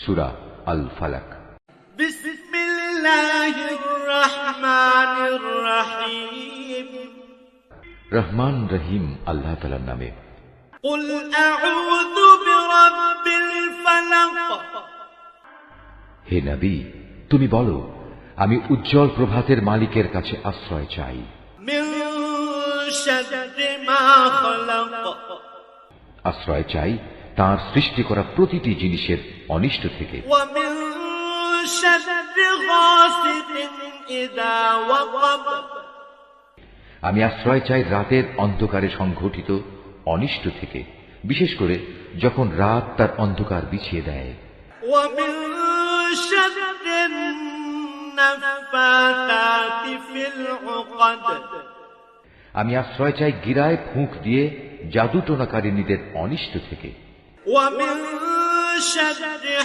সূরা আল ফালাক। বিসমিল্লাহির রহমানির রহিম। রহমান রহিম আল্লাহ তাআলার নামে। কুল আউযু বিরাব্বিল ফালাক। হে নবী, তুমি বলো, আমি উজ্জ্বল প্রভাতের মালিকের কাছে আশ্রয় চাই। মিন শাররি মা খালাক। আশ্রয় চাই তাঁর সৃষ্টি করা প্রতিটি জিনিসের অনিষ্ট থেকে। ওয়া মিন শাররি গাসিকিন ইযা ওয়াকাব। আমি আশ্রয় চাই রাতের অন্ধকারে সংঘটিত অনিষ্ট থেকে, বিশেষ করে যখন রাত তার অন্ধকার বিছিয়ে দেয়। ওয়া মিন শাররিন নাফাসাতি ফিল উকাদ। আমি আশ্রয় চাই গিরায় ফুঁক দিয়ে জাদুটোনাকারিনীদের অনিষ্ট থেকে। ওয়া মিন শাররি